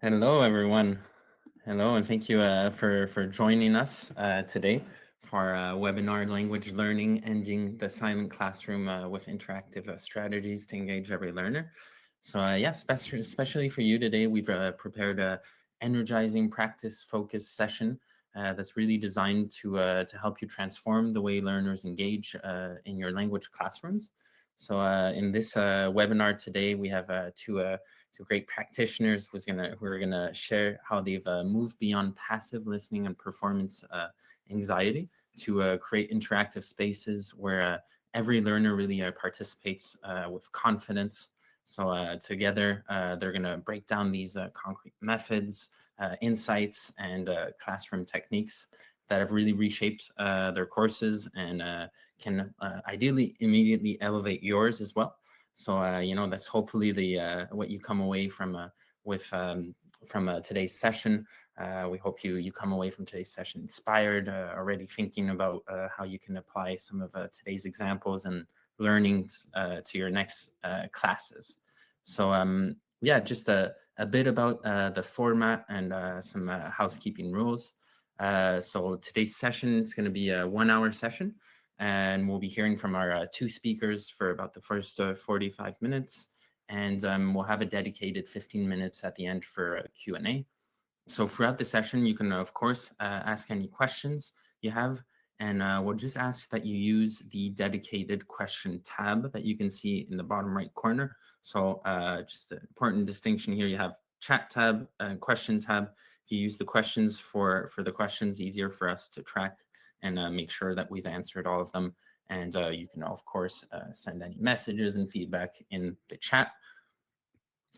Hello, everyone. Hello, and thank you for joining us today for our webinar, Language Learning, Ending the Silent Classroom with Interactive Strategies to Engage Every Learner. So yeah, especially for you today, we've prepared a energizing practice-focused session that's really designed to help you transform the way learners engage in your language classrooms. So in this webinar today, we have two great practitioners who are gonna share how they've moved beyond passive listening and performance anxiety to create interactive spaces where every learner really participates with confidence. So together, they're gonna break down these concrete methods, insights, and classroom techniques that have really reshaped their courses and can ideally immediately elevate yours as well. So you know, that's hopefully the what you come away from today's session. We hope you come away from today's session inspired, already thinking about how you can apply some of today's examples and learnings to your next classes. So yeah, just a bit about the format and some housekeeping rules. So today's session is going to be a 1-hour session, and we'll be hearing from our two speakers for about the first 45 minutes, and we'll have a dedicated 15 minutes at the end for a Q&A. So throughout the session, you can, of course, ask any questions you have, and we'll just ask that you use the dedicated question tab that you can see in the bottom right corner. So just an important distinction here, you have chat tab and question tab. If you use the questions for the questions, easier for us to track and make sure that we've answered all of them. And you can, of course, send any messages and feedback in the chat.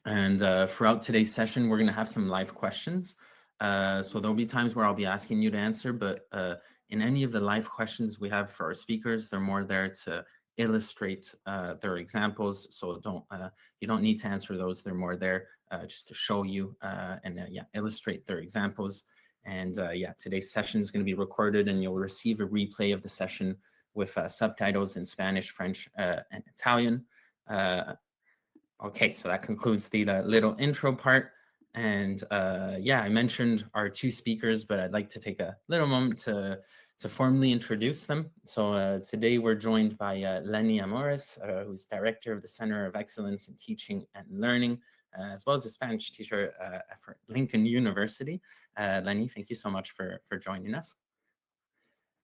And throughout today's session, we're going to have some live questions. So there'll be times where I'll be asking you to answer, but in any of the live questions we have for our speakers, they're more there to illustrate their examples. So you don't need to answer those. They're more there just to show you and yeah, illustrate their examples. And yeah, today's session is going to be recorded, and you'll receive a replay of the session with subtitles in Spanish, French, and Italian. Okay, so that concludes the little intro part. And yeah, I mentioned our two speakers, but I'd like to take a little moment to formally introduce them. So today we're joined by Lenny Amores, who's director of the Center of Excellence in Teaching and Learning, as well as a Spanish teacher at Lincoln University. Lenny, thank you so much for joining us.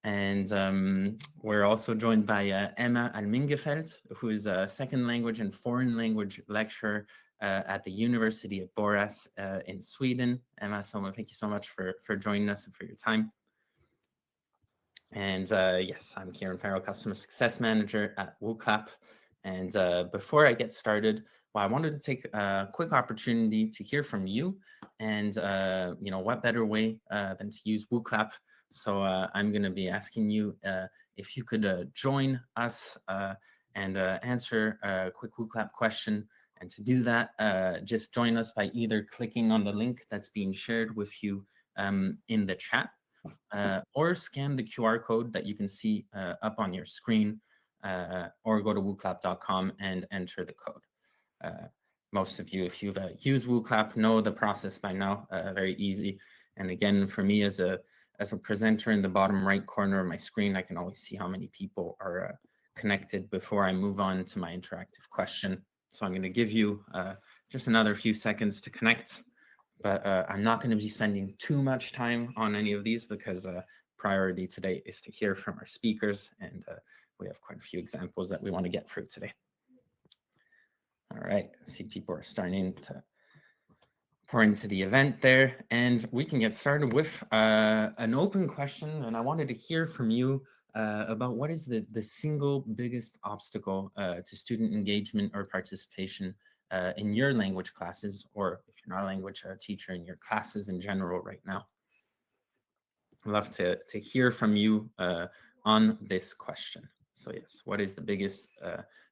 And we're also joined by Emma Almingefeld, who is a second language and foreign language lecturer at the University of Borås in Sweden. Emma, thank you so much for joining us and for your time. And yes, I'm Kieran Farrell, Customer Success Manager at Wooclap. And before I get started, well, I wanted to take a quick opportunity to hear from you. And you know, what better way than to use Wooclap. So I'm going to be asking you if you could join us and answer a quick Wooclap question. And to do that, just join us by either clicking on the link that's being shared with you in the chat, or scan the QR code that you can see up on your screen, or go to wooclap.com and enter the code. Most of you, if you've used Wooclap, know the process by now, very easy. And again, for me as a presenter, in the bottom right corner of my screen, I can always see how many people are connected before I move on to my interactive question. So I'm going to give you just another few seconds to connect, but I'm not going to be spending too much time on any of these because priority today is to hear from our speakers, and we have quite a few examples that we want to get through today. All right, I see people are starting to pour into the event there, and we can get started with an open question. And I wanted to hear from you about what is the single biggest obstacle to student engagement or participation in your language classes, or if you're not a language teacher, in your classes in general right now. I'd love to hear from you on this question. So yes, what is the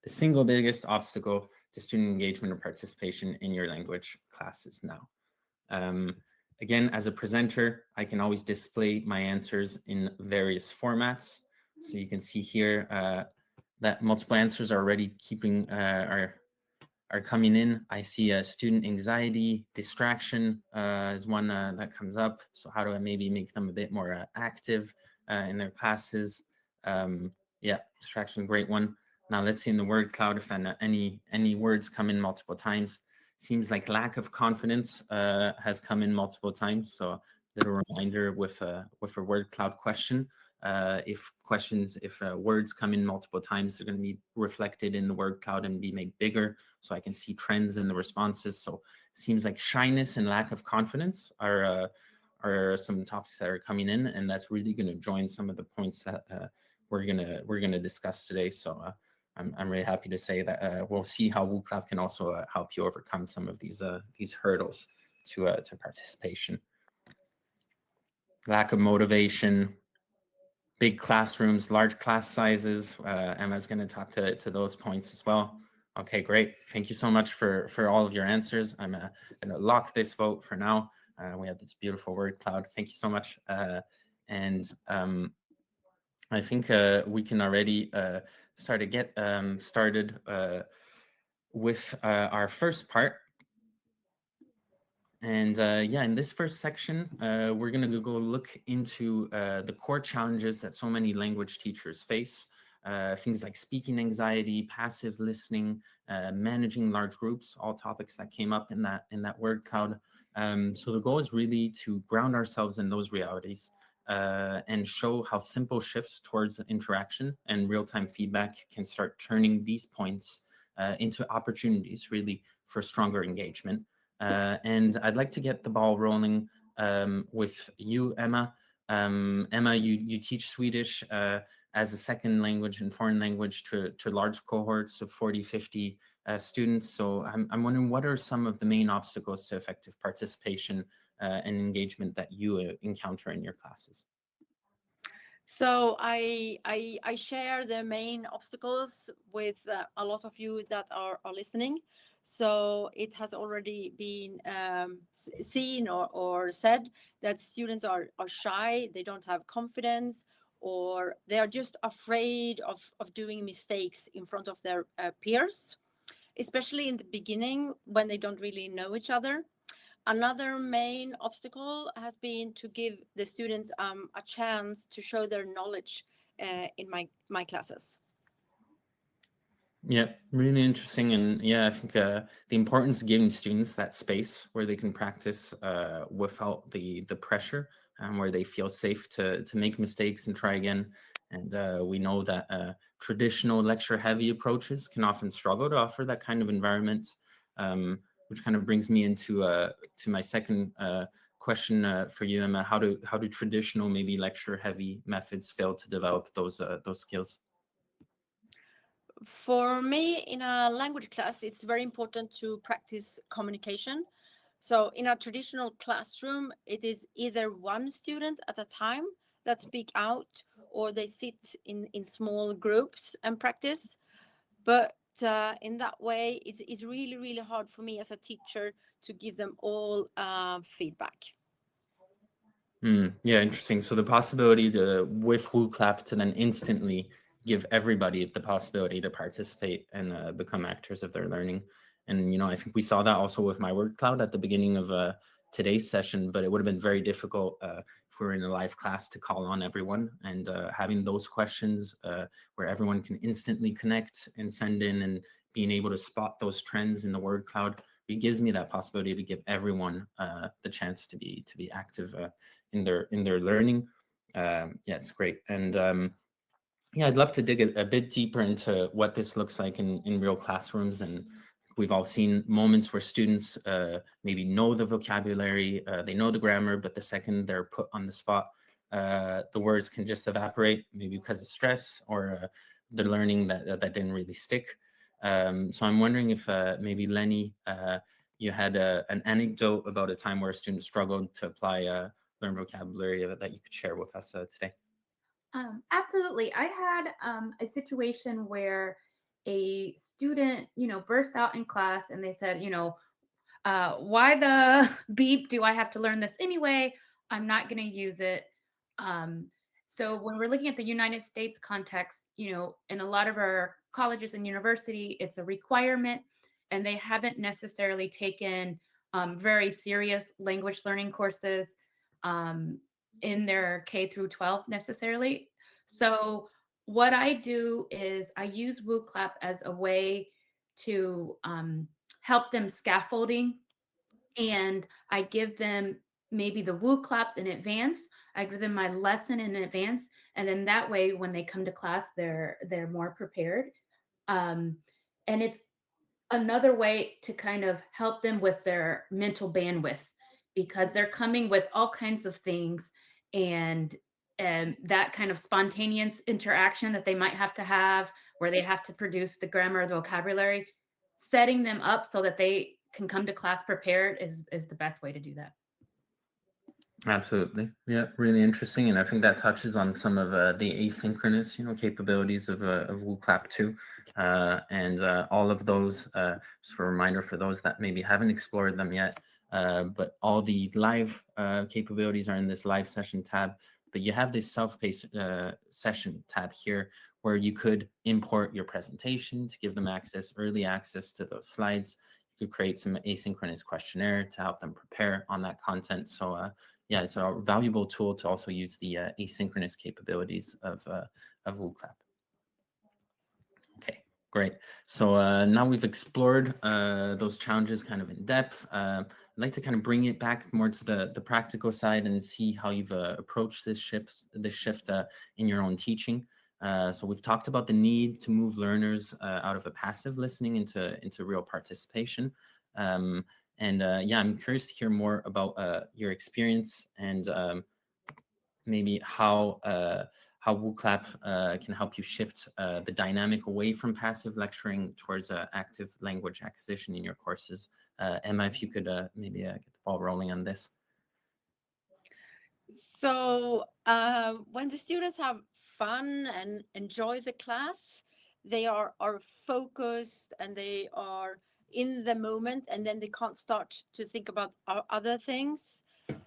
single biggest obstacle to student engagement or participation in your language classes now? Again, as a presenter, I can always display my answers in various formats. So you can see here that multiple answers are already are coming in. I see student anxiety, distraction is one that comes up. So how do I maybe make them a bit more active in their classes? Yeah, distraction, great one. Now let's see in the word cloud if any words come in multiple times. Seems like lack of confidence has come in multiple times. So a little reminder with a word cloud question. If words come in multiple times, they're going to be reflected in the word cloud and be made bigger, so I can see trends in the responses. So it seems like shyness and lack of confidence are some topics that are coming in, and that's really going to join some of the points that we're gonna discuss today. So I'm really happy to say that we'll see how Wooclap can also help you overcome some of these hurdles to participation. Lack of motivation, big classrooms, large class sizes. Emma's going to talk to those points as well. Okay, great. Thank you so much for all of your answers. I'm going to lock this vote for now. We have this beautiful word cloud. Thank you so much. And I think we can already start to get started with our first part. And yeah, in this first section, we're going to go look into the core challenges that so many language teachers face. Things like speaking anxiety, passive listening, managing large groups, all topics that came up in that word cloud. So the goal is really to ground ourselves in those realities and show how simple shifts towards interaction and real-time feedback can start turning these points into opportunities, really, for stronger engagement. And I'd like to get the ball rolling with you, Emma. Emma, you teach Swedish as a second language and foreign language to large cohorts of 40, 50 students. So I'm wondering, what are some of the main obstacles to effective participation and engagement that you encounter in your classes? So I share the main obstacles with a lot of you that are listening. So it has already been seen or said that students are shy, they don't have confidence, or they are just afraid of doing mistakes in front of their peers, especially in the beginning when they don't really know each other. Another main obstacle has been to give the students a chance to show their knowledge in my classes. Yeah, really interesting. And yeah, I think the importance of giving students that space where they can practice without the pressure, and where they feel safe to make mistakes and try again. And we know that traditional lecture-heavy approaches can often struggle to offer that kind of environment, which kind of brings me into to my second question for you, Emma. How do traditional, maybe lecture-heavy methods fail to develop those skills? For me, in a language class, it's very important to practice communication. So in a traditional classroom, it is either one student at a time that speak out, or they sit in small groups and practice. But in that way, it's really, really hard for me as a teacher to give them all feedback. Yeah, interesting. So the possibility with Wooclap, to then instantly give everybody the possibility to participate and become actors of their learning. And, I think we saw that also with my word cloud at the beginning of today's session, but it would have been very difficult if we were in a live class to call on everyone, and having those questions where everyone can instantly connect and send in, and being able to spot those trends in the word cloud. It gives me that possibility to give everyone the chance to be active in their learning. Yeah, it's great. And yeah, I'd love to dig a bit deeper into what this looks like in real classrooms. And we've all seen moments where students maybe know the vocabulary, they know the grammar, but the second they're put on the spot, the words can just evaporate, maybe because of stress, or the learning that didn't really stick. So I'm wondering if maybe Lenny, you had an anecdote about a time where a student struggled to apply learn vocabulary that you could share with us today. Absolutely. I had a situation where a student, burst out in class and they said, why the beep do I have to learn this anyway? I'm not going to use it. Um, so when we're looking at the United States context, in a lot of our colleges and university, it's a requirement. and they haven't necessarily taken very serious language learning courses in their K through 12 necessarily. So what I do is I use Wooclap as a way to help them scaffolding, and I give them maybe the Wooclaps in advance. I give them my lesson in advance, and then that way when they come to class, they're more prepared. And it's another way to kind of help them with their mental bandwidth, because they're coming with all kinds of things, and that kind of spontaneous interaction that they might have where they have to produce the grammar or the vocabulary, setting them up so that they can come to class prepared is the best way to do that. Absolutely. Yeah, really interesting. And I think that touches on some of the asynchronous, capabilities of Wooclap too. And all of those, just for a reminder for those that maybe haven't explored them yet, but all the live capabilities are in this live session tab. But you have this self-paced session tab here where you could import your presentation to give them early access to those slides. You could create some asynchronous questionnaire to help them prepare on that content. So yeah, it's a valuable tool to also use the asynchronous capabilities of Wooclap. Okay, great. So now we've explored those challenges kind of in depth. I'd like to kind of bring it back more to the practical side and see how you've approached this shift in your own teaching. So we've talked about the need to move learners out of a passive listening into real participation. Yeah, I'm curious to hear more about your experience and maybe how Wooclap can help you shift the dynamic away from passive lecturing towards active language acquisition in your courses. Emma, if you could maybe get the ball rolling on this. So when the students have fun and enjoy the class, they are focused and they are in the moment, and then they can't start to think about other things.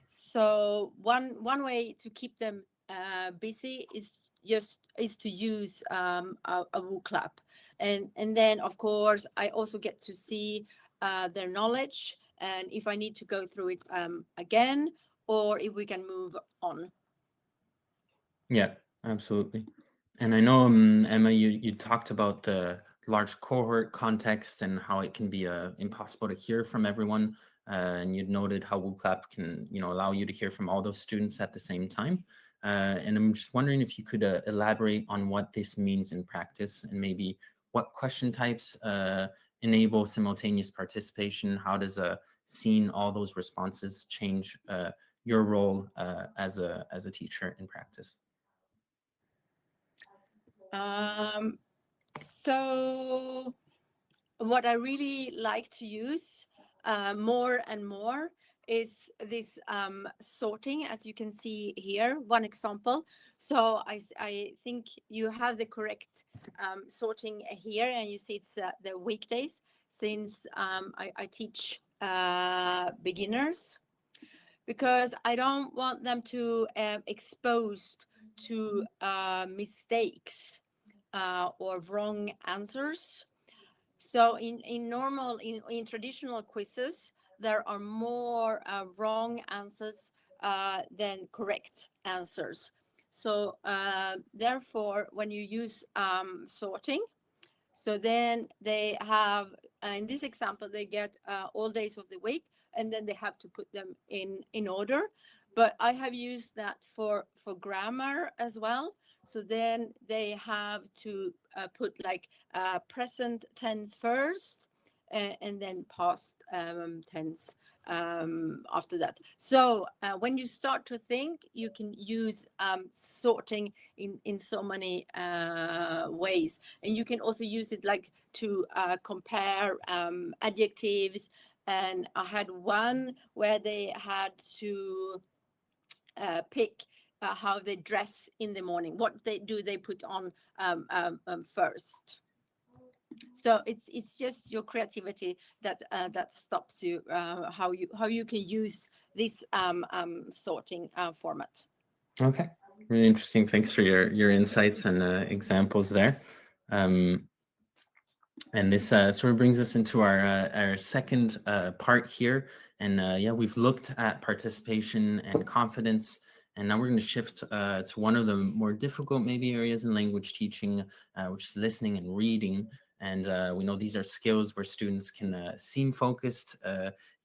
So one way to keep them busy is to use a Wooclap, and then of course I also get to see their knowledge, and if I need to go through it again, or if we can move on. Yeah, absolutely. And I know, Emma, you talked about the large cohort context and how it can be impossible to hear from everyone. And you'd noted how Wooclap can, allow you to hear from all those students at the same time. And I'm just wondering if you could elaborate on what this means in practice, and maybe what question types enable simultaneous participation. How does seeing all those responses change your role as a teacher in practice? So what I really like to use more and more is this sorting, as you can see here, one example. So I think you have the correct sorting here, and you see it's the weekdays, since I teach beginners, because I don't want them to exposed to mistakes or wrong answers. So in traditional quizzes, there are more wrong answers than correct answers. So therefore, when you use sorting, so then they have, in this example, they get all days of the week, and then they have to put them in order. But I have used that for grammar as well. So then they have to put like present tense first, and then past tense after that. So when you start to think, you can use sorting in so many ways. And you can also use it like to compare adjectives. And I had one where they had to pick how they dress in the morning. What they put on first. So it's just your creativity that stops you, how you can use this sorting format. Okay, really interesting. Thanks for your insights and examples there. And this sort of brings us into our second part here. And yeah, we've looked at participation and confidence. And now we're going to shift to one of the more difficult maybe areas in language teaching, which is listening and reading. And we know these are skills where students can seem focused,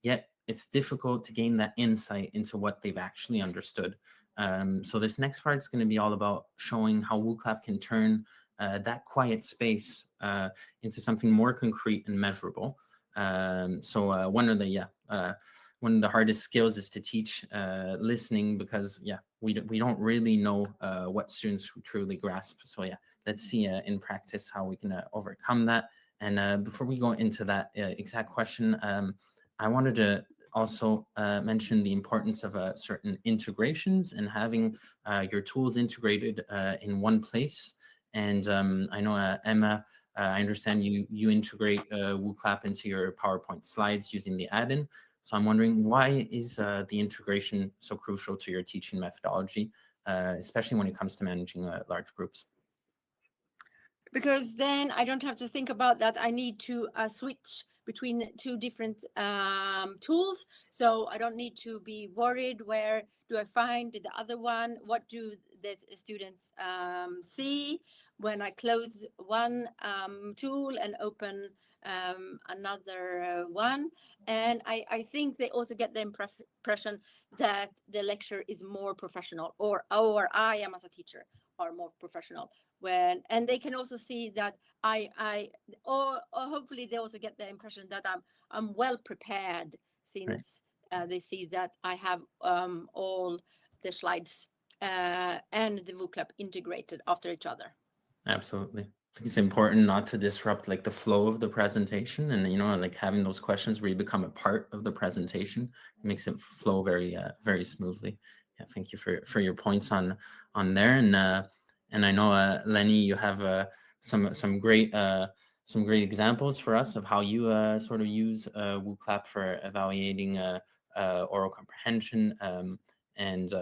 yet it's difficult to gain that insight into what they've actually understood. So this next part is going to be all about showing how Wooclap can turn that quiet space into something more concrete and measurable. So one of the hardest skills is to teach listening, because we don't really know what students truly grasp. So let's see in practice how we can overcome that. And before we go into that exact question, I wanted to also mention the importance of certain integrations and having your tools integrated in one place. And I know, Emma, I understand you integrate Wooclap into your PowerPoint slides using the add-in. So I'm wondering, why is the integration so crucial to your teaching methodology, especially when it comes to managing large groups? Because then I don't have to think about that. I need to switch between two different tools. So I don't need to be worried, where do I find the other one? What do the students see when I close one tool and open another one? And I think they also get the impression that the lecture is more professional, or I am as a teacher are more professional. And they can also see that or hopefully they also get the impression that I'm well prepared, since they see that I have all the slides and the Wooclap integrated after each other. Absolutely. I think it's important not to disrupt like the flow of the presentation, and like having those questions where you become a part of the presentation makes it flow very very smoothly. Yeah, thank you for your points on there. And I know, Lenny, you have some great examples for us of how you sort of use Wooclap for evaluating oral comprehension. And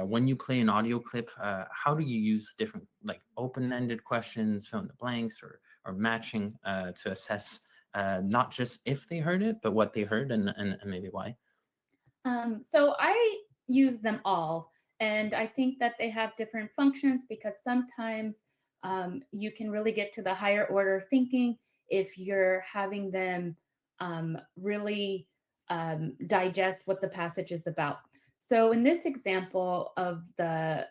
when you play an audio clip, how do you use different like open-ended questions, fill in the blanks, or matching to assess not just if they heard it, but what they heard and maybe why? So I use them all, and I think that they have different functions, because sometimes you can really get to the higher order thinking if you're having them really digest what the passage is about. So in this example of the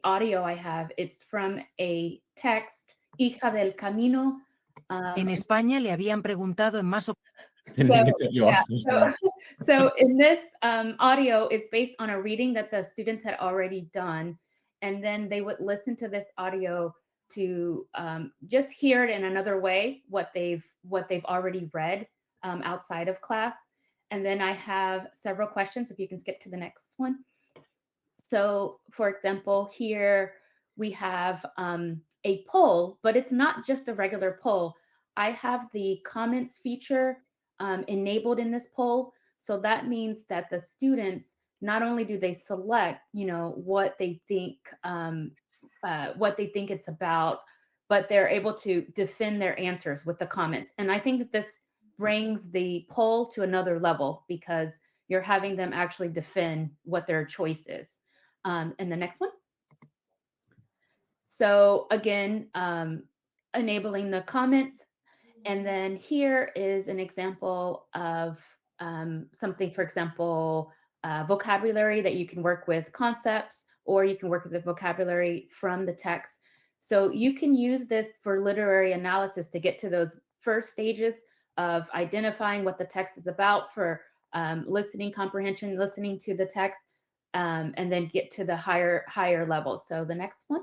audio I have, it's from a text, Hija del Camino. En España le habían preguntado en más So in this audio, it's based on a reading that the students had already done, and then they would listen to this audio to just hear it in another way, what they've already read outside of class. And then I have several questions, if you can skip to the next one. So for example, here we have a poll, but it's not just a regular poll. I have the comments feature enabled in this poll. So that means that the students, not only do they select, what they think it's about, but they're able to defend their answers with the comments. And I think that this brings the poll to another level, because you're having them actually defend what their choice is. And the next one. So again, enabling the comments. And then here is an example of something, for example, vocabulary that you can work with concepts, or you can work with the vocabulary from the text. So you can use this for literary analysis to get to those first stages of identifying what the text is about, for listening comprehension, listening to the text, and then get to the higher levels. So the next one.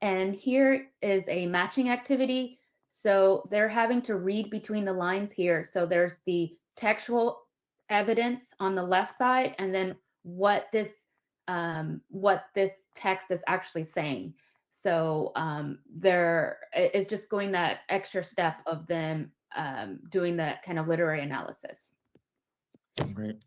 And here is a matching activity. So they're having to read between the lines here. So there's the textual evidence on the left side, and then what this text is actually saying. So there is just going that extra step of them doing that kind of literary analysis. Great.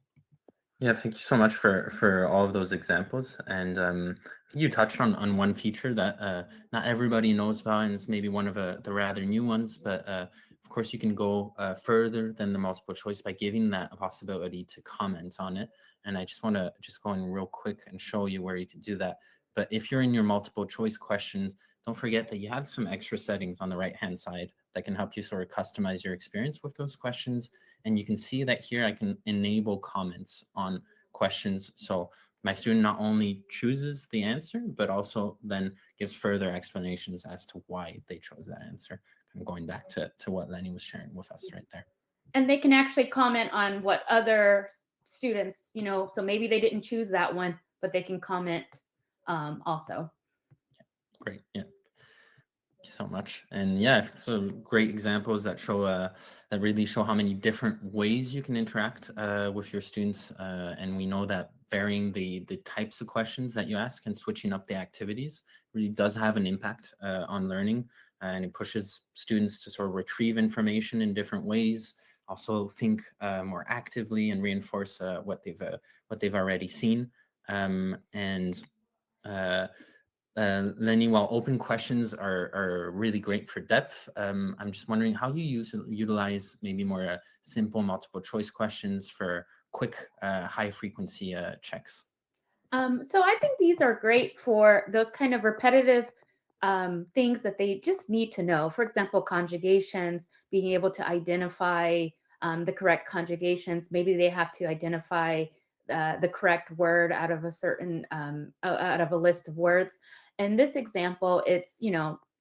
Yeah, thank you so much for all of those examples. And you touched on one feature that not everybody knows about, and it's maybe one of the rather new ones. But of course, you can go further than the multiple choice by giving that a possibility to comment on it. And I just want to go in real quick and show you where you can do that. But if you're in your multiple choice questions, don't forget that you have some extra settings on the right-hand side that can help you sort of customize your experience with those questions. And you can see that here I can enable comments on questions. So my student not only chooses the answer, but also then gives further explanations as to why they chose that answer. I'm going back to what Lenny was sharing with us right there. And they can actually comment on what other students, so maybe they didn't choose that one, but they can comment also. Great, yeah. Thank you so much. And yeah, so great examples that show that really show how many different ways you can interact with your students. And we know that varying the types of questions that you ask and switching up the activities really does have an impact on learning, and it pushes students to sort of retrieve information in different ways, also think more actively and reinforce what they've already seen. Lenny, while open questions are really great for depth, I'm just wondering how you utilize maybe more simple multiple choice questions for quick, high frequency checks. So I think these are great for those kind of repetitive things that they just need to know. For example, conjugations, being able to identify the correct conjugations. Maybe they have to identify the correct word out of a certain out of a list of words. In this example, it's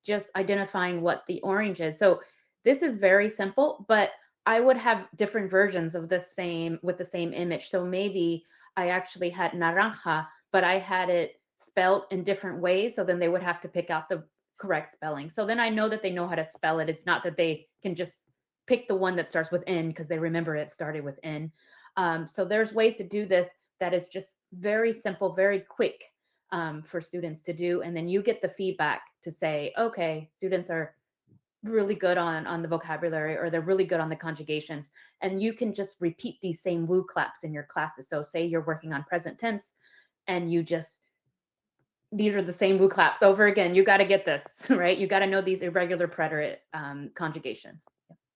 just identifying what the orange is. So this is very simple, but I would have different versions of the same with the same image. So maybe I actually had naranja, but I had it spelled in different ways. So then they would have to pick out the correct spelling. So then I know that they know how to spell it. It's not that they can just pick the one that starts with N because they remember it started with N. So there's ways to do this that is just very simple, very quick for students to do. And then you get the feedback to say, okay, students are really good on the vocabulary, or they're really good on the conjugations, and you can just repeat these same Wooclaps in your classes. So say you're working on present tense and these are the same Wooclaps over again. You got to get this right. You got to know these irregular preterite conjugations.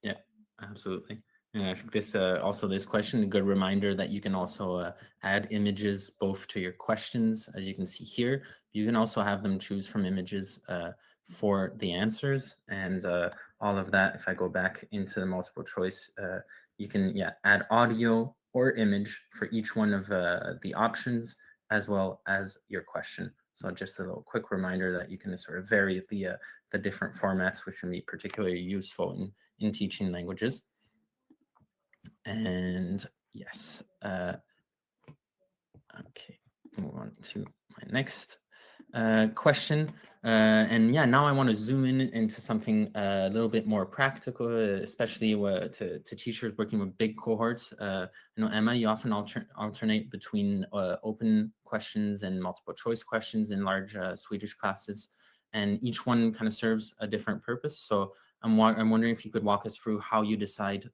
Yeah, absolutely. And I think this question, a good reminder that you can also add images both to your questions, as you can see here. You can also have them choose from images for the answers, and all of that. If I go back into the multiple choice, you can add audio or image for each one of the options, as well as your question. So just a little quick reminder that you can sort of vary the different formats, which can be particularly useful in teaching languages. And yes, okay, move on to my next question. And yeah, now I want to zoom in into something a little bit more practical, especially to teachers working with big cohorts. I know, Emma, you often alternate between open questions and multiple choice questions in large Swedish classes, and each one kind of serves a different purpose. So I'm wondering if you could walk us through how you decide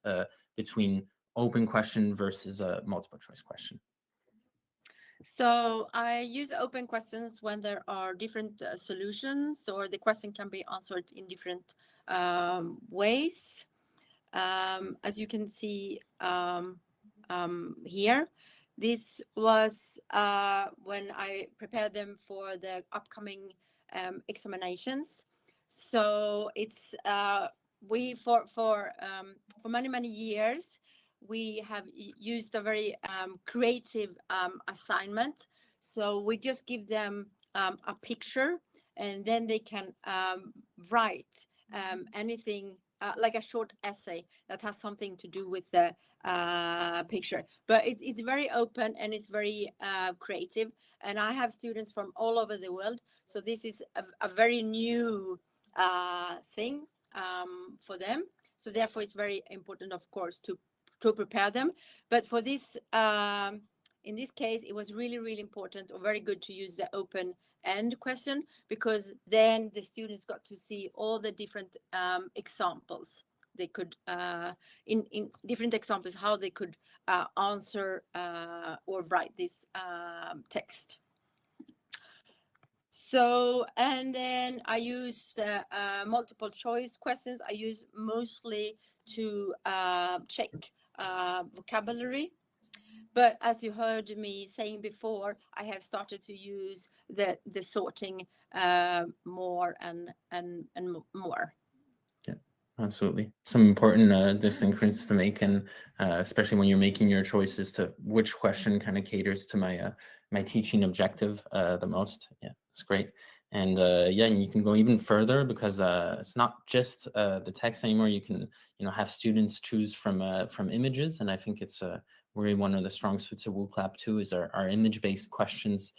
between open question versus a multiple choice question. So I use open questions when there are different solutions, or the question can be answered in different ways. As you can see here, this was when I prepared them for the upcoming examinations. So it's for many years we have used a very creative assignment. So we just give them a picture, and then they can write anything like a short essay that has something to do with the picture. But it's very open and it's very creative. And I have students from all over the world. So this is a very new thing for them. So therefore, it's very important, of course, to prepare them. But for this, in this case, it was really important or very good to use the open-end question, because then the students got to see all the different examples they could in different examples how they could answer or write this text. So, and then I use the multiple choice questions. I use mostly to check vocabulary. But as you heard me saying before, I have started to use the sorting more and more. Yeah, absolutely. Some important distinctions to make, and especially when you're making your choices to which question kind of caters to my teaching objective the most. Yeah, it's great. And yeah, and you can go even further because it's not just the text anymore. You can have students choose from images, and I think it's really one of the strong suits of Wooclap too is our image-based questions.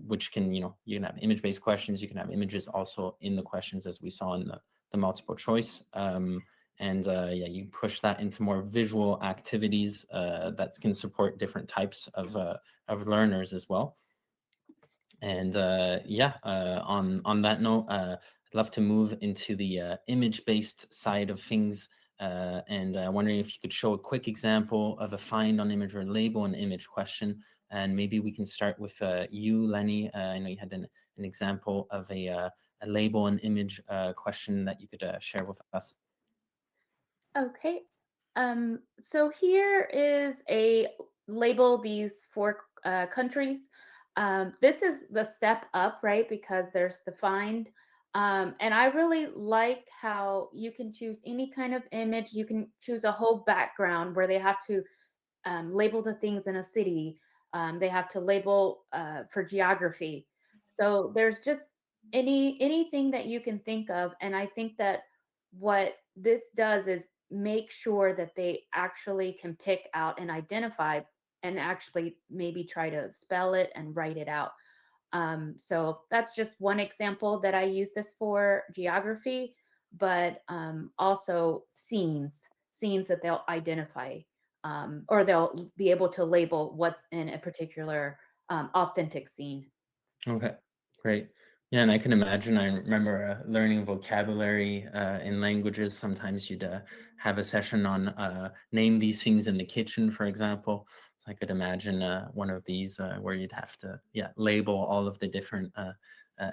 Which can, you can have image-based questions, you can have images also in the questions as we saw in the multiple choice. And yeah, you push that into more visual activities that can support different types of learners as well. And yeah, on that note, I'd love to move into the image-based side of things. And wondering if you could show a quick example of a find on image or label an image question. And maybe we can start with you, Lenny. I know you had an example of a label and image question that you could share with us. Okay. So here is a label these 4 countries. This is the step up, right? Because there's the find. And I really like how you can choose any kind of image. You can choose a whole background where they have to label the things in a city. They have to label for geography. So there's just anything that you can think of. And I think that what this does is make sure that they actually can pick out and identify and actually maybe try to spell it and write it out. So that's just one example that I use this for geography, but also scenes that they'll identify, or they'll be able to label what's in a particular authentic scene. Okay, great. Yeah, and I can imagine, I remember learning vocabulary in languages. Sometimes you'd have a session on name these things in the kitchen, for example. So I could imagine one of these where you'd have to, label all of the different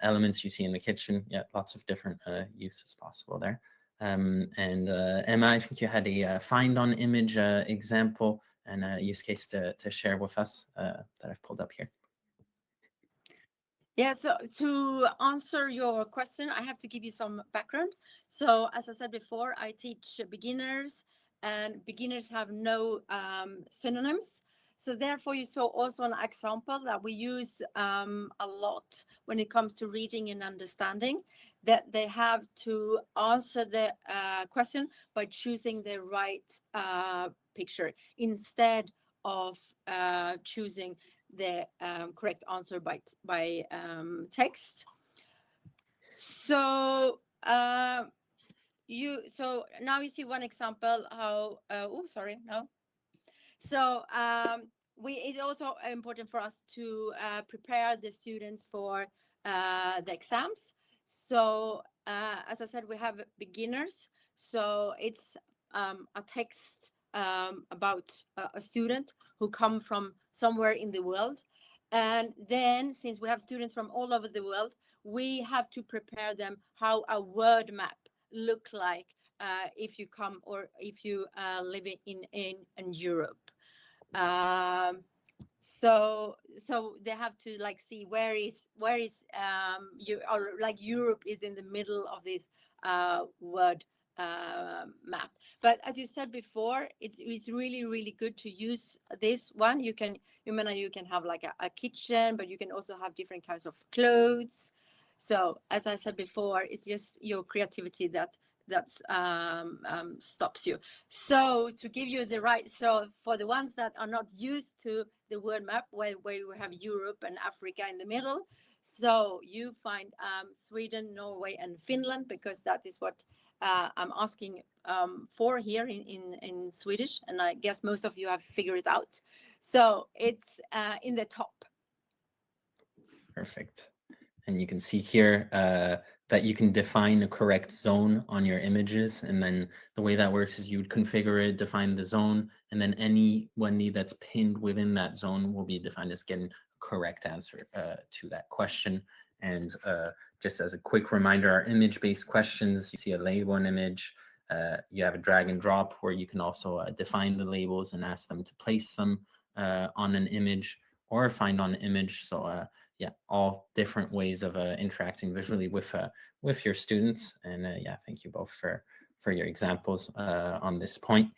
elements you see in the kitchen. Yeah, lots of different uses possible there. And Emma, I think you had a find on image example and a use case to share with us that I've pulled up here. Yeah, so to answer your question, I have to give you some background. So as I said before, I teach beginners, and beginners have no synonyms. So therefore, you saw also an example that we use a lot when it comes to reading and understanding, that they have to answer the question by choosing the right picture instead of choosing the correct answer by text. So so now you see one example how so it's also important for us to prepare the students for the exams. So as I said, we have beginners, so it's a text about a student who come from somewhere in the world. And then since we have students from all over the world, we have to prepare them how a word map look like if you come or if you live in Europe. So they have to like see where is you, or like Europe is in the middle of this word map. But as you said before, it's really good to use this one. You can have like a kitchen, but you can also have different kinds of clothes. So as I said before, it's just your creativity that stops you. So to give you the right, so for the ones that are not used to the word map, where you have Europe and Africa in the middle, so you find Sweden, Norway, and Finland, because that is what I'm asking for here in Swedish, and I guess most of you have figured it out. So it's in the top. Perfect. And you can see here that you can define a correct zone on your images. And then the way that works is you would configure it, define the zone, and then anyone that's pinned within that zone will be defined as getting a correct answer to that question. And just as a quick reminder, our image-based questions, you see a label and image, you have a drag and drop where you can also define the labels and ask them to place them on an image or find on an image. So yeah, all different ways of interacting visually with your students. And yeah, thank you both for your examples on this point.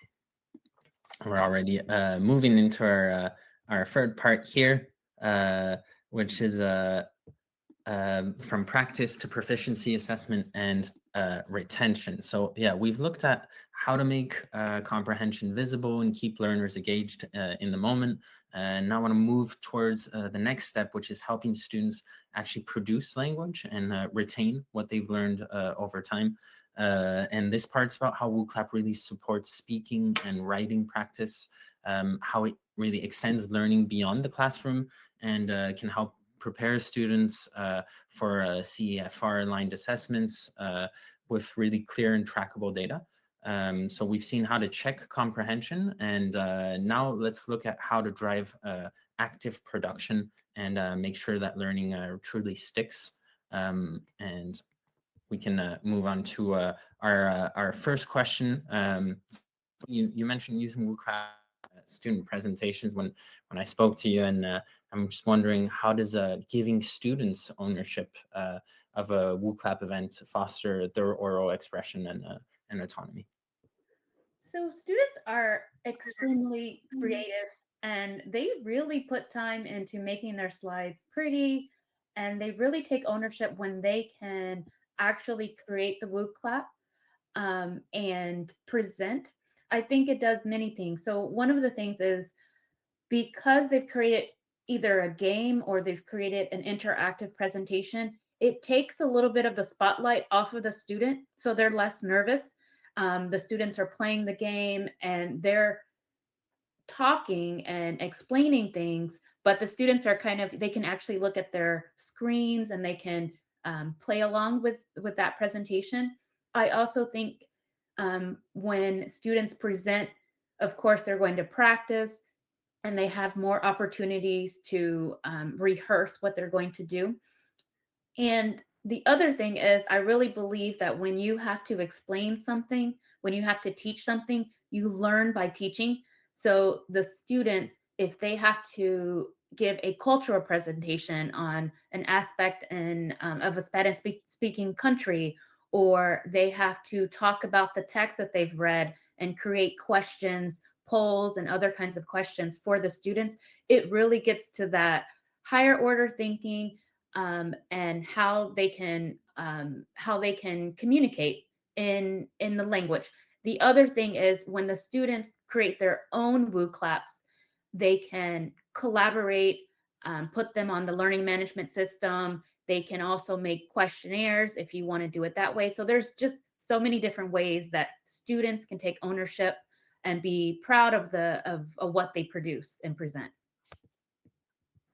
We're already moving into our third part here, which is from practice to proficiency assessment and retention. So yeah, we've looked at how to make comprehension visible and keep learners engaged in the moment. And now I want to move towards the next step, which is helping students actually produce language and retain what they've learned over time. And this part's about how Wooclap really supports speaking and writing practice, how it really extends learning beyond the classroom and can help prepare students for CEFR-aligned assessments with really clear and trackable data. So we've seen how to check comprehension, and now let's look at how to drive active production and make sure that learning truly sticks. And we can move on to our first question. You mentioned using Wooclap student presentations when I spoke to you, and I'm just wondering, how does giving students ownership of a Wooclap event foster their oral expression and autonomy? So students are extremely creative and they really put time into making their slides pretty, and they really take ownership when they can actually create the Wooclap and present. I think it does many things. So one of the things is because they've created either a game or they've created an interactive presentation, it takes a little bit of the spotlight off of the student, so they're less nervous. The students are playing the game and they're talking and explaining things, but the students are they can actually look at their screens and they can play along with that presentation. I also think when students present, of course, they're going to practice and they have more opportunities to rehearse what they're going to do. And the other thing is, I really believe that when you have to explain something, when you have to teach something, you learn by teaching. So the students, if they have to give a cultural presentation on an aspect of a Spanish speaking country, or they have to talk about the text that they've read and create questions, polls, and other kinds of questions for the students, it really gets to that higher order thinking and how they can communicate in the language. The other thing is when the students create their own Wooclaps, they can collaborate, put them on the learning management system. They can also make questionnaires if you want to do it that way. So there's just so many different ways that students can take ownership and be proud of what they produce and present.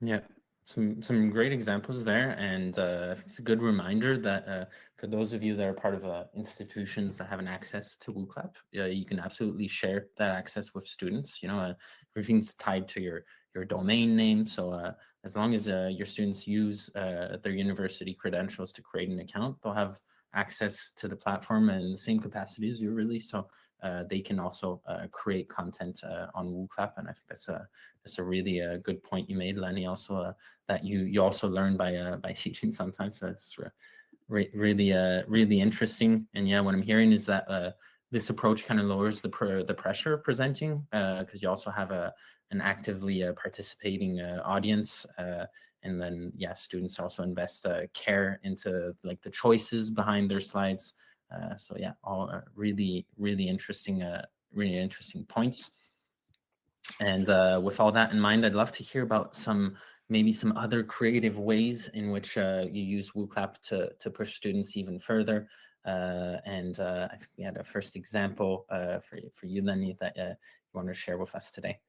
Yeah, some great examples there, and it's a good reminder that for those of you that are part of institutions that have an access to Wooclap, you can absolutely share that access with students. You know, everything's tied to your domain name, so as long as your students use their university credentials to create an account, they'll have access to the platform in the same capacity as you, really. So they can also create content on Wooclap, and I think that's a really good point you made, Lenny. Also, that you also learn by teaching sometimes. That's really interesting. And yeah, what I'm hearing is that this approach kind of lowers the pressure of presenting because you also have an actively participating audience. And then, yeah, students also invest care into like the choices behind their slides. So yeah, all really interesting points. And with all that in mind, I'd love to hear about maybe some other creative ways in which you use Wooclap to push students even further. And I think we had a first example for you, Lenny, that you want to share with us today.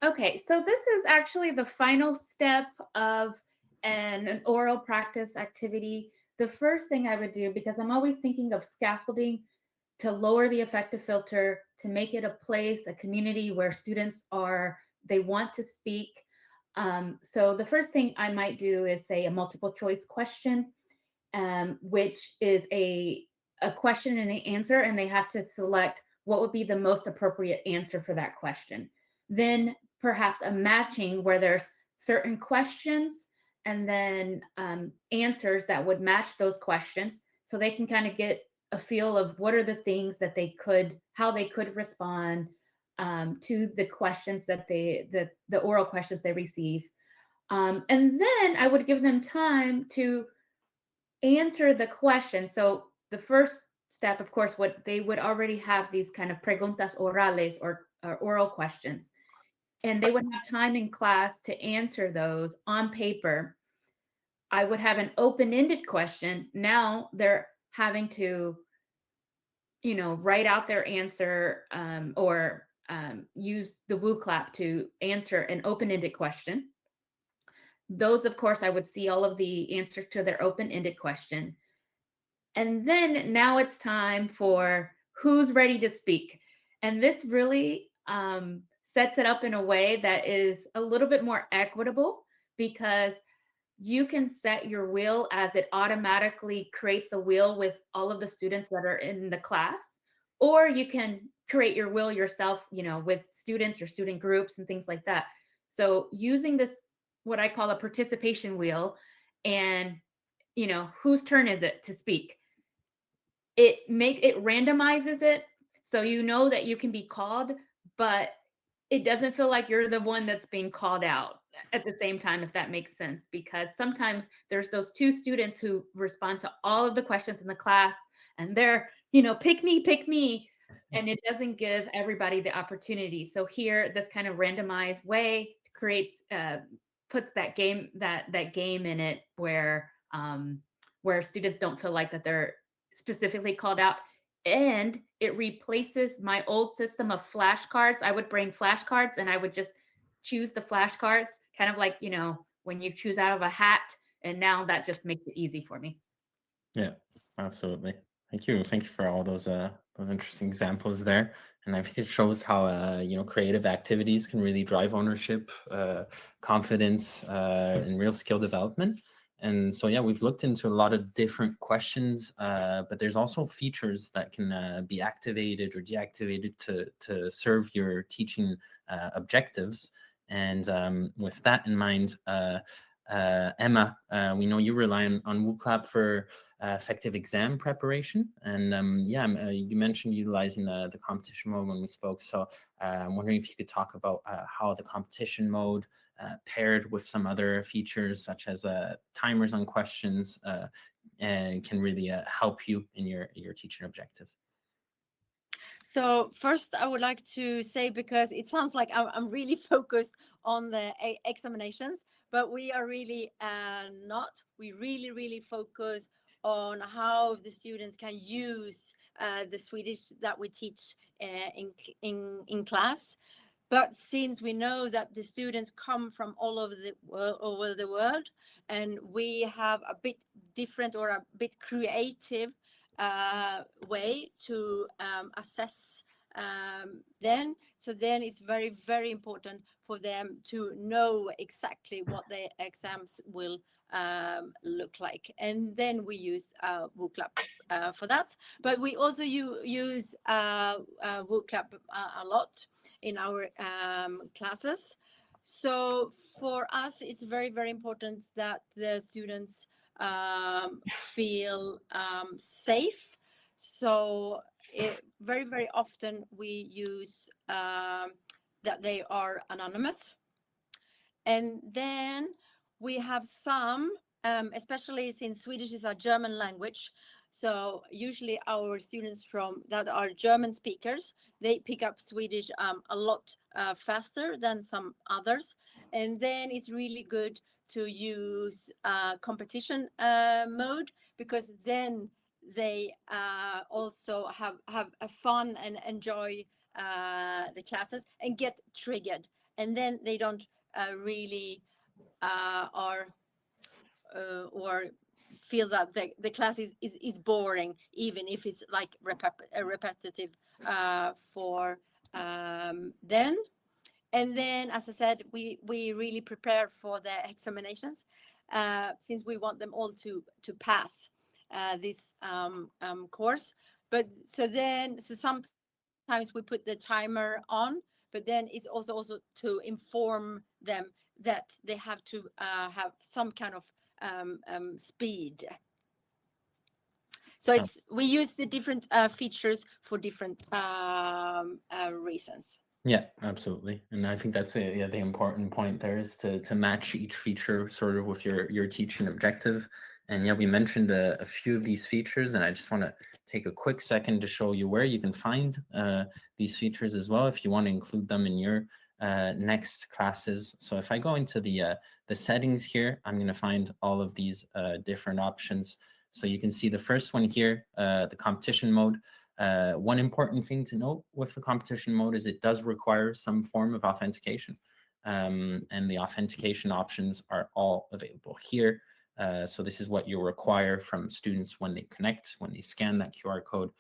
Okay, so this is actually the final step of an oral practice activity. the first thing I would do, because I'm always thinking of scaffolding to lower the effective filter, to make it a place, a community where students they want to speak. So the first thing I might do is say a multiple choice question, which is a question and an answer, and they have to select what would be the most appropriate answer for that question. Then perhaps a matching where there's certain questions and then answers that would match those questions, so they can kind of get a feel of what are the things that how they could respond to the questions that the oral questions they receive. And then I would give them time to answer the question. So the first step, of course, what they would already have these kind of preguntas orales or oral questions, and they would have time in class to answer those on paper. I would have an open-ended question. Now they're having to, write out their answer or use the Wooclap to answer an open-ended question. Those, of course, I would see all of the answers to their open-ended question. And then now it's time for who's ready to speak. And this really sets it up in a way that is a little bit more equitable, because you can set your wheel as it automatically creates a wheel with all of the students that are in the class, or you can create your wheel yourself, with students or student groups and things like that. So using this, what I call a participation wheel, and whose turn is it to speak? It randomizes it, so that you can be called, but it doesn't feel like you're the one that's being called out at the same time, if that makes sense, because sometimes there's those two students who respond to all of the questions in the class, and they're, pick me, and it doesn't give everybody the opportunity. So here, this kind of randomized way creates, puts that game in it, where students don't feel like that they're specifically called out. And it replaces my old system of flashcards. I would bring flashcards and I would just choose the flashcards, kind of like, when you choose out of a hat. And now that just makes it easy for me. Yeah, absolutely. Thank you. Thank you for all those interesting examples there. And I think it shows how creative activities can really drive ownership, confidence, and real skill development. And so, yeah, we've looked into a lot of different questions, but there's also features that can be activated or deactivated to serve your teaching objectives. And with that in mind, Emma, we know you rely on Wooclap for effective exam preparation. And you mentioned utilizing the competition mode when we spoke. So I'm wondering if you could talk about how the competition mode paired with some other features such as timers on questions and can really help you in your teaching objectives. So first, I would like to say, because it sounds like I'm really focused on the examinations, but we are really not. We really focus on how the students can use the Swedish that we teach in class. But since we know that the students come from all over the world, and we have a bit different or a bit creative way to assess then it's very important for them to know exactly what the exams will look like, and then we use Wooclap for that. But we also use Wooclap a lot in our classes. So for us, it's very important that the students feel safe. So very often we use that they are anonymous. And then we have some, especially since Swedish is a German language, so usually our students that are German speakers, they pick up Swedish a lot faster than some others. And then it's really good to use competition mode, because then they also have a fun and enjoy the classes and get triggered. And then they don't really or feel that the class is boring, even if it's like repetitive for them. And then, as I said, we really prepare for the examinations, since we want them all to pass this course. But so sometimes we put the timer on, but then it's also to inform them that they have to have some kind of speed. So we use the different features for different reasons. Yeah, absolutely. And I think that's the important point there is to match each feature sort of with your teaching objective. And yeah, we mentioned a few of these features, and I just want to take a quick second to show you where you can find these features as well if you want to include them in your next classes. So if I go into the settings here, I'm going to find all of these different options. So you can see the first one here, the competition mode. One important thing to note with the competition mode is it does require some form of authentication, and the authentication options are all available here. So this is what you require from students when they connect, when they scan that QR code.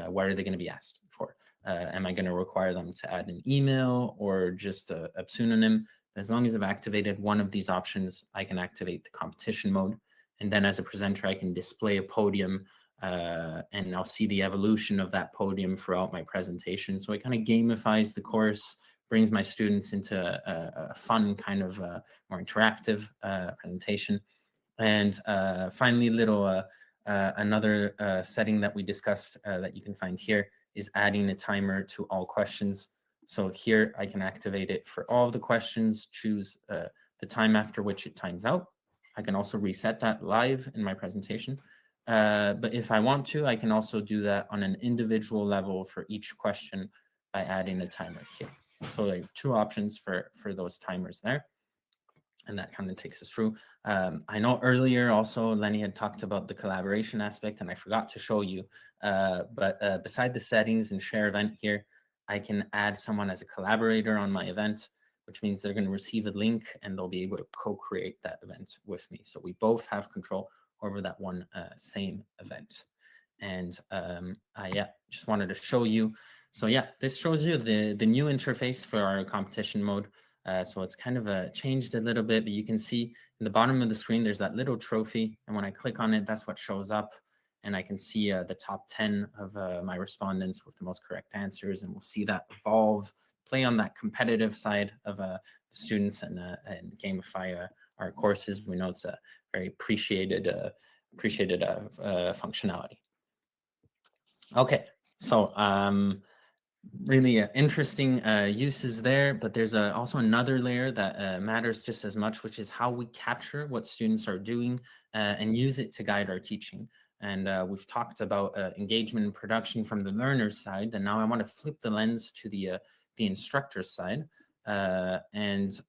What are they going to be asked for? Am I going to require them to add an email or just a pseudonym? As long as I've activated one of these options, I can activate the competition mode. And then as a presenter, I can display a podium, and I'll see the evolution of that podium throughout my presentation. So it kind of gamifies the course, brings my students into a fun kind of more interactive presentation. And finally, another setting that we discussed that you can find here is adding a timer to all questions. So here I can activate it for all of the questions, choose the time after which it times out. I can also reset that live in my presentation. But if I want to, I can also do that on an individual level for each question by adding a timer here. So there are two options for those timers there. And that kind of takes us through. I know earlier also Lenny had talked about the collaboration aspect, and I forgot to show you. But beside the settings and share event here, I can add someone as a collaborator on my event, which means they're going to receive a link and they'll be able to co-create that event with me. So we both have control over that one same event. And I just wanted to show you. So yeah, this shows you the new interface for our competition mode. So it's kind of changed a little bit, but you can see in the bottom of the screen, there's that little trophy. And when I click on it, that's what shows up. And I can see the top 10 of my respondents with the most correct answers. And we'll see that evolve, play on that competitive side of the students and gamify our courses. We know it's a very appreciated functionality. Okay, so really interesting uses there, but there's also another layer that matters just as much, which is how we capture what students are doing and use it to guide our teaching. And we've talked about engagement and production from the learner's side, and now I want to flip the lens to the instructor's side. And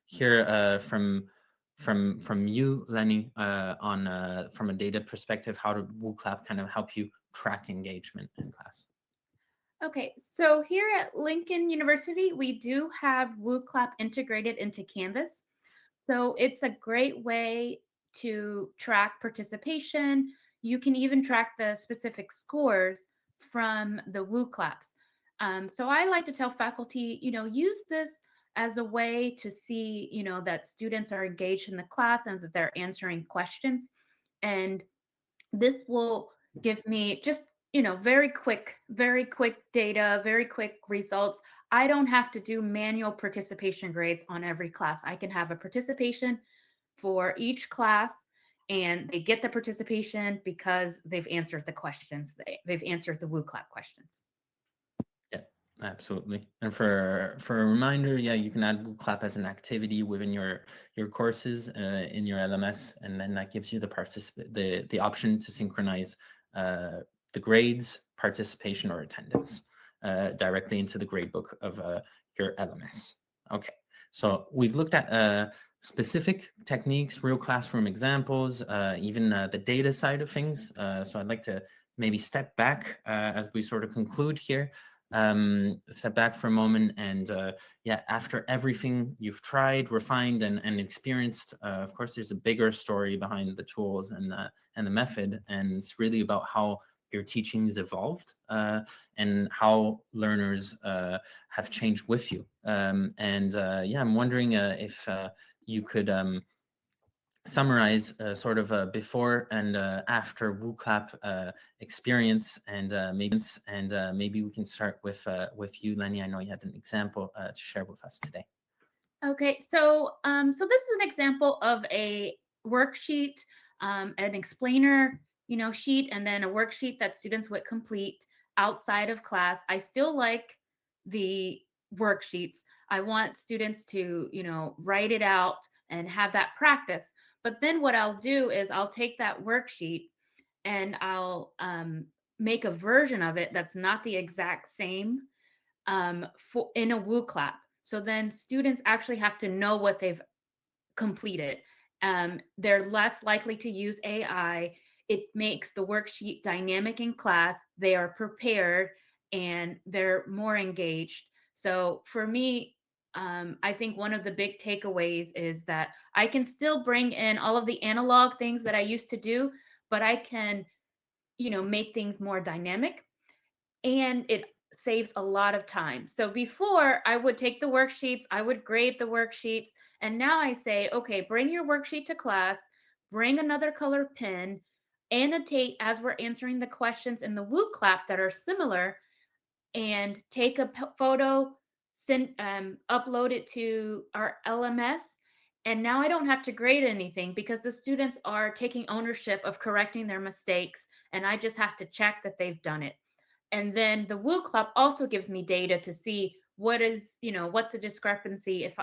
here from you, Lenny, on from a data perspective, how did Wooclap kind of help you track engagement in class? Okay, so here at Lincoln University, we do have Wooclap integrated into Canvas. So it's a great way to track participation. You can even track the specific scores from the Wooclaps. So I like to tell faculty, use this as a way to see, that students are engaged in the class and that they're answering questions. And this will give me just, very quick data, very quick results. I don't have to do manual participation grades on every class. I can have a participation for each class, and they get the participation because they've answered the questions. They've answered the Wooclap questions. Yeah, absolutely. And for a reminder, yeah, you can add Wooclap as an activity within your courses in your LMS, and then that gives you the option to synchronize the grades, participation, or attendance directly into the gradebook of your LMS. Okay, so we've looked at specific techniques, real classroom examples, even the data side of things. So I'd like to maybe step back as we sort of conclude here step back for a moment and yeah, after everything you've tried, refined, and experienced, of course, there's a bigger story behind the tools and the method, and it's really about how your teachings evolved and how learners have changed with you. Yeah, I'm wondering if you could summarize sort of a before and after Wooclap experience, and maybe we can start with you, Lenny. I know you had an example to share with us today. Okay, so so this is an example of a worksheet, an explainer, sheet, and then a worksheet that students would complete outside of class. I still like the worksheets. I want students to, write it out and have that practice. But then what I'll do is I'll take that worksheet and I'll make a version of it that's not the exact same in a Wooclap. So then students actually have to know what they've completed. They're less likely to use AI. It makes the worksheet dynamic in class. They are prepared and they're more engaged. So for me, I think one of the big takeaways is that I can still bring in all of the analog things that I used to do, but I can, make things more dynamic, and it saves a lot of time. So before, I would take the worksheets, I would grade the worksheets, and now I say, okay, bring your worksheet to class, bring another color pen, annotate as we're answering the questions in the Wooclap that are similar, and take a photo, upload it to our LMS. And now I don't have to grade anything because the students are taking ownership of correcting their mistakes, and I just have to check that they've done it. And then the Wooclap also gives me data to see what's the discrepancy if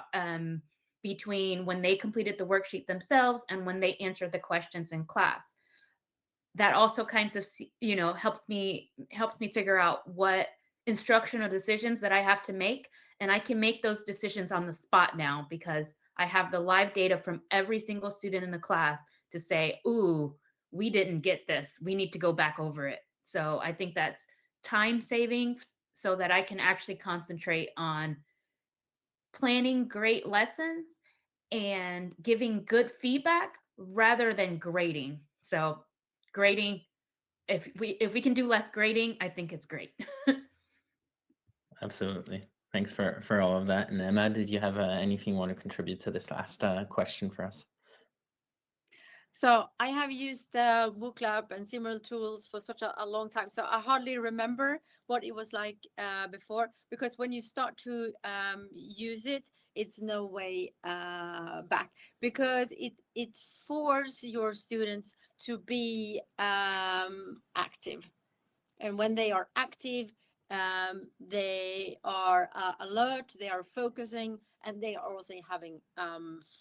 between when they completed the worksheet themselves and when they answered the questions in class. That also kinds of helps me figure out what instructional decisions that I have to make, and I can make those decisions on the spot now because I have the live data from every single student in the class to say, ooh, we didn't get this, we need to go back over it. So I think that's time saving so that I can actually concentrate on planning great lessons and giving good feedback rather than grading. So grading, if we can do less grading, I think it's great. Absolutely. Thanks for all of that. And Emma, did you have anything you want to contribute to this last question for us? So I have used the Wooclap and similar tools for such a long time. So I hardly remember what it was like before, because when you start to use it, it's no way back, because it forces your students to be active. And when they are active, they are alert, they are focusing, and they are also having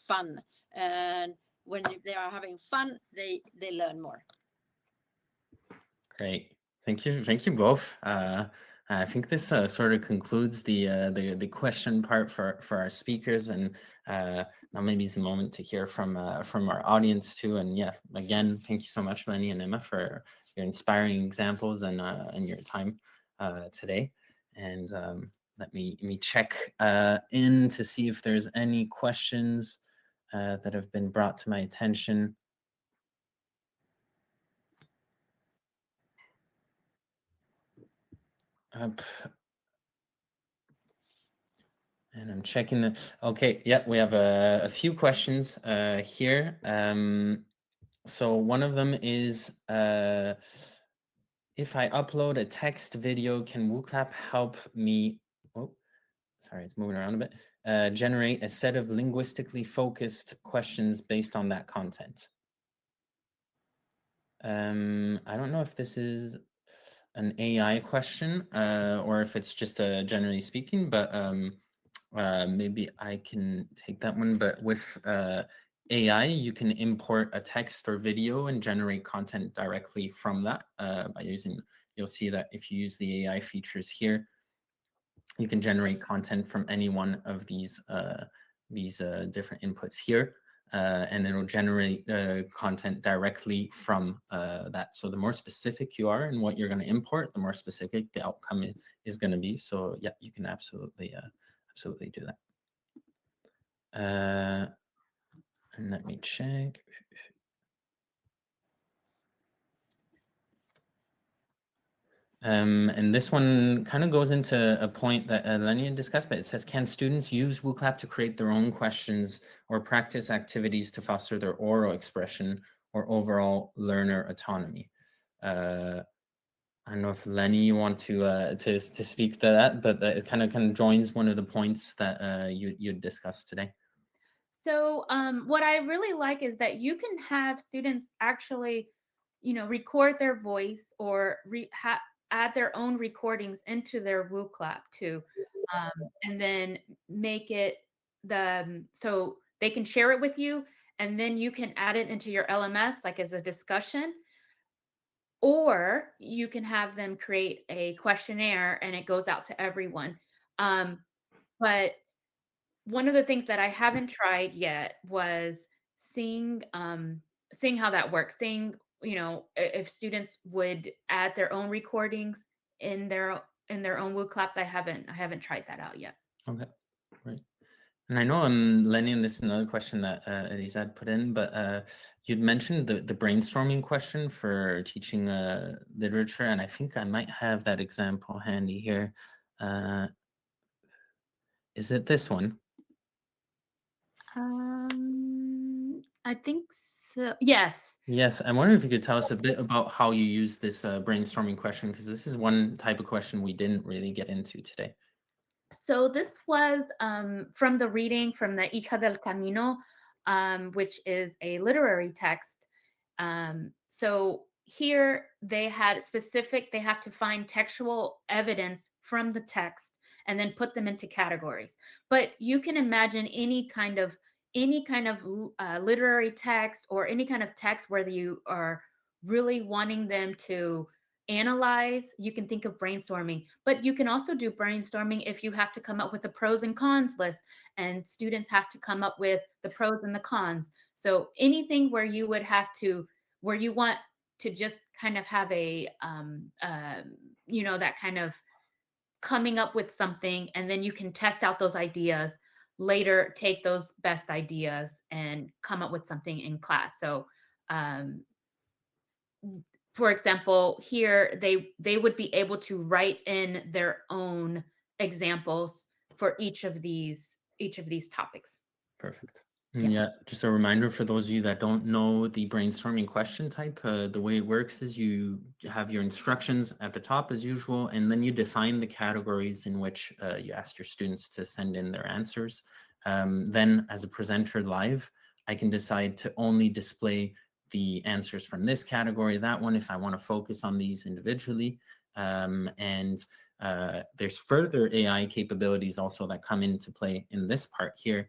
fun. And when they are having fun, they learn more. Great, thank you both. I think this sort of concludes the question part for our speakers, and now maybe it's the moment to hear from our audience too. And yeah, again, thank you so much, Lenny and Emma, for your inspiring examples and your time today. And let me check in to see if there's any questions that have been brought to my attention. And I'm checking the, okay, yeah, we have a few questions here. So one of them is, if I upload a text video, can Wooclap help me, oh, sorry, it's moving around a bit, generate a set of linguistically focused questions based on that content? I don't know if this is an AI question or if it's just generally speaking, but maybe I can take that one. But with AI, you can import a text or video and generate content directly from that by using, you'll see that if you use the AI features here, you can generate content from any one of these different inputs here. and it'll generate content directly from that. So the more specific you are in what you're going to import, the more specific the outcome is going to be. So yeah, you can absolutely do that. And let me check. And this one kind of goes into a point that Lenny discussed, but it says, can students use Wooclap to create their own questions or practice activities to foster their oral expression or overall learner autonomy? I don't know if Lenny, you want to speak to that, but it kind of joins one of the points that you discussed today. So what I really like is that you can have students actually, record their voice or add their own recordings into their Wooclap too, and then make it so they can share it with you, and then you can add it into your LMS like as a discussion, or you can have them create a questionnaire and it goes out to everyone. But one of the things that I haven't tried yet was seeing how that works, seeing if students would add their own recordings in their own Wooclaps. I haven't tried that out yet. Okay, great. And I know, Lenny, and this is another question that Elisa had put in, but you'd mentioned the brainstorming question for teaching literature, and I think I might have that example handy here. Is it this one? I think so. Yes. Yes, I wonder if you could tell us a bit about how you use this brainstorming question, because this is one type of question we didn't really get into today. So this was from the reading from the Hija del Camino, which is a literary text. So here they have to find textual evidence from the text and then put them into categories. But you can imagine any kind of literary text or any kind of text where you are really wanting them to analyze. You can think of brainstorming, but you can also do brainstorming if you have to come up with a pros and cons list and students have to come up with the pros and the cons. So anything where you want to just kind of have a that kind of coming up with something, and then you can test out those ideas later, take those best ideas and come up with something in class. So for example, here they would be able to write in their own examples for each of these topics. Perfect. Yeah. Yeah, just a reminder for those of you that don't know the brainstorming question type, the way it works is you have your instructions at the top as usual, and then you define the categories in which you ask your students to send in their answers. Then as a presenter live, I can decide to only display the answers from this category, that one, if I want to focus on these individually. And there's further AI capabilities also that come into play in this part here.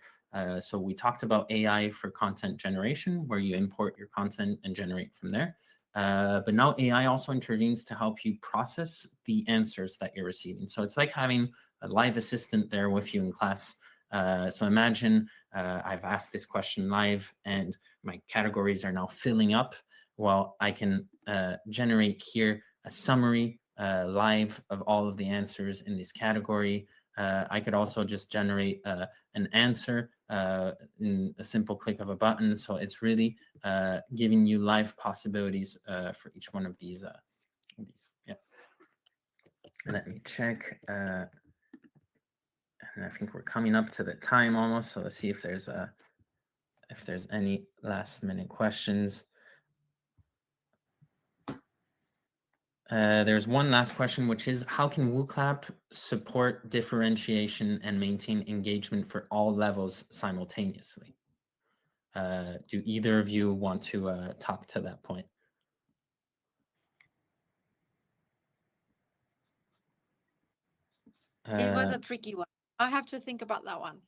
So we talked about AI for content generation, where you import your content and generate from there. But now AI also intervenes to help you process the answers that you're receiving. So it's like having a live assistant there with you in class. So imagine I've asked this question live and my categories are now filling up. Well, I can generate here a summary live of all of the answers in this category. I could also just generate an answer in a simple click of a button. So it's really giving you live possibilities for each one of these. Yeah. Let me check. And I think we're coming up to the time almost. So let's see if there's any last minute questions. There's one last question, which is, how can Wooclap support differentiation and maintain engagement for all levels simultaneously? Do either of you want to talk to that point? It was a tricky one. I have to think about that one.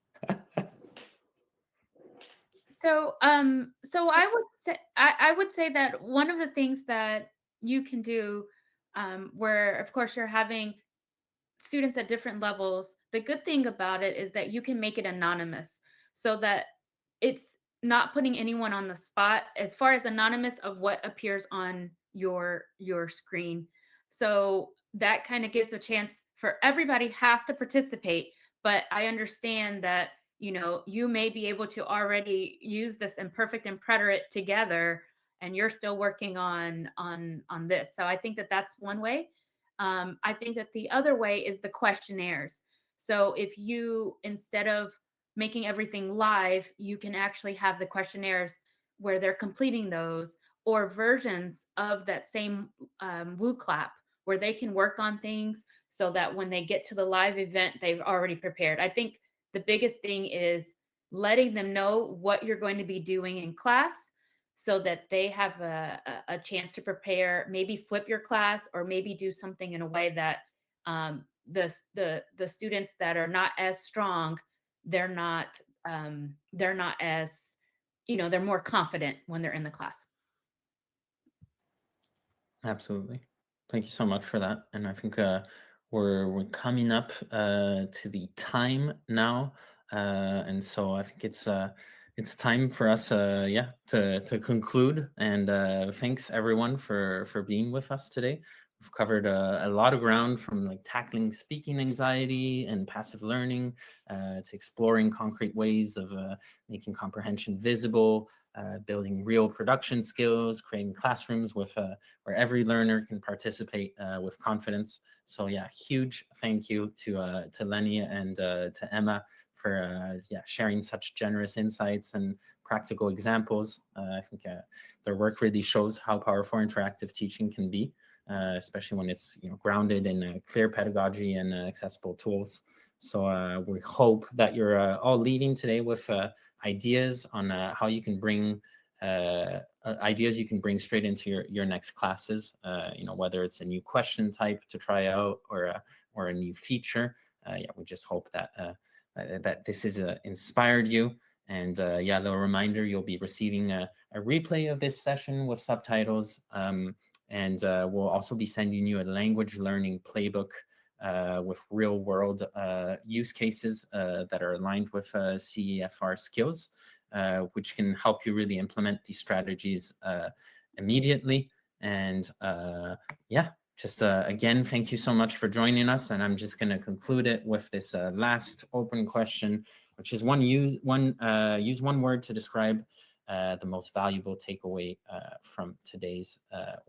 So I would say that one of the things that you can do, where of course you're having students at different levels, the good thing about it is that you can make it anonymous, so that not putting anyone on the spot as far as anonymous of what appears on your screen. So that kind of gives a chance for everybody has to participate, but I understand that, you know, you may be able to already use this imperfect and preterite together, and you're still working on this. So I think that that's one way. I think that the other way is the questionnaires. So if you, instead of making everything live, you can actually have the questionnaires where they're completing those, or versions of that same Wooclap where they can work on things so that when they get to the live event, they've already prepared. I think the biggest thing is letting them know what you're going to be doing in class so that they have a chance to prepare, maybe flip your class, or maybe do something in a way that the students that are not as strong, they're not as, you know, they're more confident when they're in the class. Absolutely. Thank you so much for that. And I think we're coming up to the time now. And so I think it's time for us, to conclude. And thanks everyone for being with us today. We've covered a lot of ground, from like tackling speaking anxiety and passive learning to exploring concrete ways of making comprehension visible, building real production skills, creating classrooms with where every learner can participate with confidence. So yeah, huge thank you to Lenny and to Emma for sharing such generous insights and practical examples. I think their work really shows how powerful interactive teaching can be, especially when it's grounded in clear pedagogy and accessible tools. So we hope that you're all leaving today with ideas on how you can bring ideas you can bring straight into your next classes. Whether it's a new question type to try out or a new feature. We just hope that that this has inspired you. And a reminder, you'll be receiving a replay of this session with subtitles. And we'll also be sending you a language learning playbook with real world use cases that are aligned with CEFR skills, which can help you really implement these strategies immediately. And just again, thank you so much for joining us. And I'm just going to conclude it with this last open question, which is use one word to describe the most valuable takeaway from today's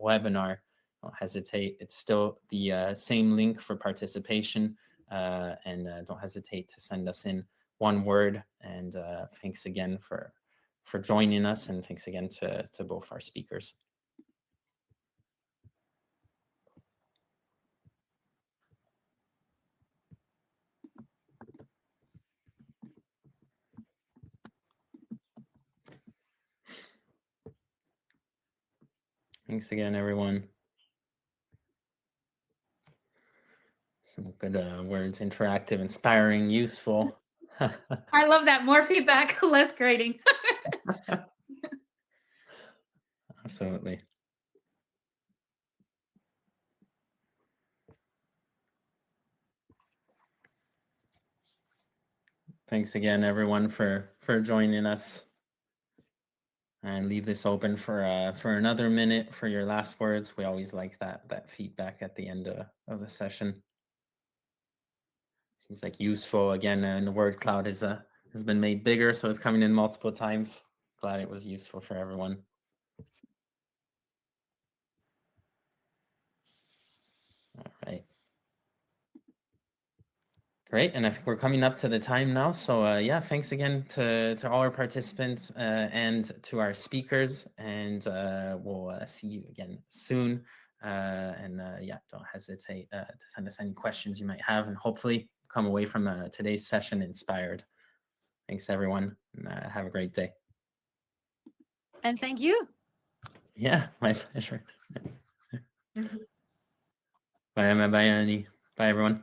webinar. Don't hesitate. It's still the same link for participation, and don't hesitate to send us in one word. And thanks again for joining us, and thanks again to both our speakers. Thanks again, everyone. Some good words: interactive, inspiring, useful. I love that. More feedback, less grading. Absolutely. Thanks again, everyone, for joining us. And leave this open for another minute for your last words. We always like that feedback at the end of the session. Seems like useful again, and the word cloud has been made bigger, so it's coming in multiple times. Glad it was useful for everyone. All right. Great, and I think we're coming up to the time now. So thanks again to all our participants and to our speakers, and we'll see you again soon. Don't hesitate to send us any questions you might have, and hopefully come away from today's session inspired. Thanks, everyone, and have a great day. And thank you. Yeah, my pleasure. Bye, Emma. Bye, Annie. Bye, everyone.